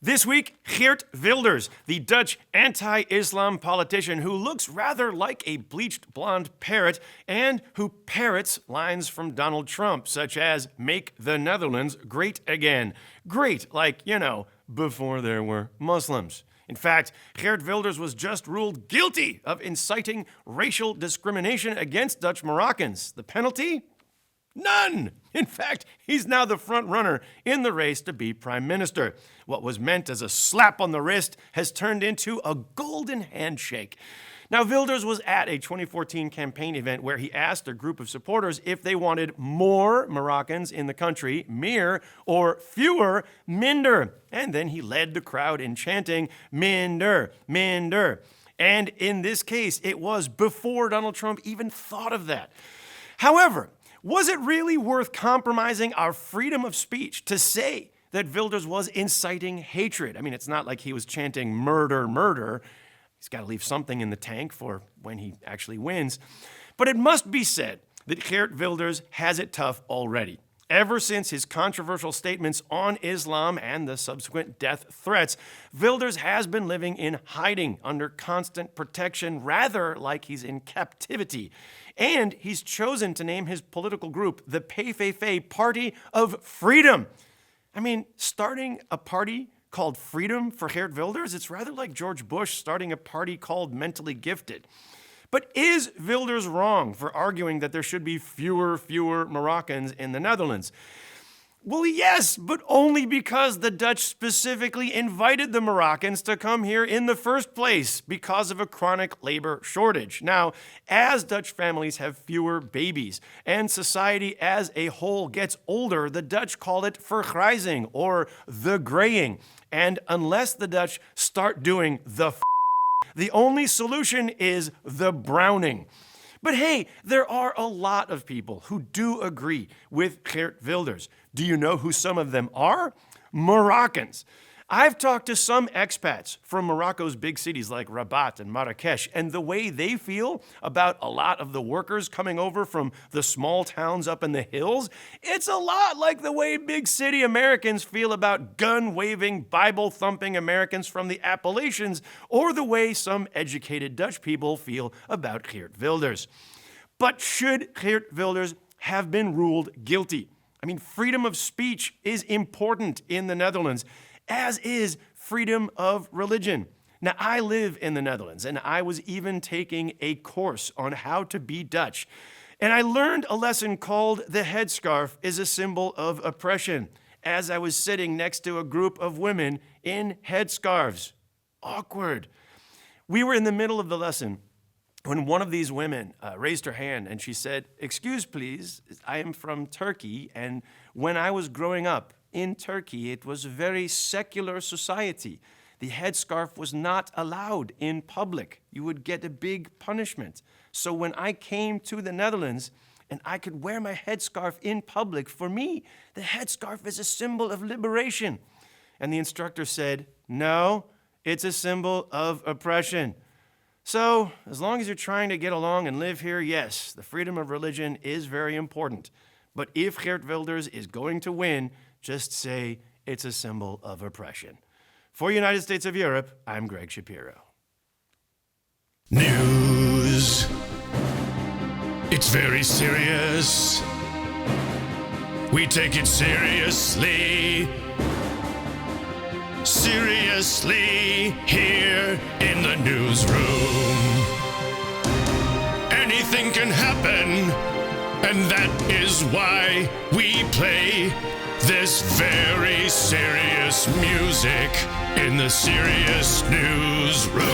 This week, Geert Wilders, the Dutch anti-Islam politician who looks rather like a bleached blonde parrot and who parrots lines from Donald Trump, such as, "Make the Netherlands great again." Great, like, before there were Muslims. In fact, Geert Wilders was just ruled guilty of inciting racial discrimination against Dutch Moroccans. The penalty? None! In fact, he's now the front runner in the race to be prime minister. What was meant as a slap on the wrist has turned into a golden handshake. Now, Wilders was at a 2014 campaign event where he asked a group of supporters if they wanted more Moroccans in the country, meer, or fewer, minder. And then he led the crowd in chanting, "Minder, minder." And in this case, it was before Donald Trump even thought of that. However, was it really worth compromising our freedom of speech to say that Wilders was inciting hatred? I mean, it's not like he was chanting murder, murder. He's got to leave something in the tank for when he actually wins. But it must be said that Geert Wilders has it tough already. Ever since his controversial statements on Islam and the subsequent death threats, Wilders has been living in hiding under constant protection, rather like he's in captivity. And he's chosen to name his political group the PVV Party of Freedom. I mean, starting a party called Freedom for Geert Wilders, it's rather like George Bush starting a party called Mentally Gifted. But is Wilders wrong for arguing that there should be fewer Moroccans in the Netherlands? Well, yes, but only because the Dutch specifically invited the Moroccans to come here in the first place because of a chronic labor shortage. Now, as Dutch families have fewer babies and society as a whole gets older, the Dutch call it vergrijzing or the graying. And unless the Dutch start doing the only solution is the browning. But hey, there are a lot of people who do agree with Geert Wilders. Do you know who some of them are? Moroccans. I've talked to some expats from Morocco's big cities like Rabat and Marrakesh, and the way they feel about a lot of the workers coming over from the small towns up in the hills, it's a lot like the way big city Americans feel about gun-waving, Bible-thumping Americans from the Appalachians, or the way some educated Dutch people feel about Geert Wilders. But should Geert Wilders have been ruled guilty? I mean, freedom of speech is important in the Netherlands, as is freedom of religion. Now, I live in the Netherlands, and I was even taking a course on how to be Dutch. And I learned a lesson called "the headscarf is a symbol of oppression," as I was sitting next to a group of women in headscarves. Awkward. We were in the middle of the lesson when one of these women raised her hand and she said, "Excuse please, I am from Turkey, and when I was growing up in Turkey, it was a very secular society. The headscarf was not allowed in public. You would get a big punishment. So when I came to the Netherlands and I could wear my headscarf in public, for me, the headscarf is a symbol of liberation." And the instructor said, "No, it's a symbol of oppression." So, as long as you're trying to get along and live here, yes, the freedom of religion is very important. But if Geert Wilders is going to win, just say it's a symbol of oppression. For United States of Europe, I'm Greg Shapiro. News. It's very serious. We take it seriously. Seriously, here in the newsroom. Anything can happen, and that is why we play this very serious music in the serious newsroom.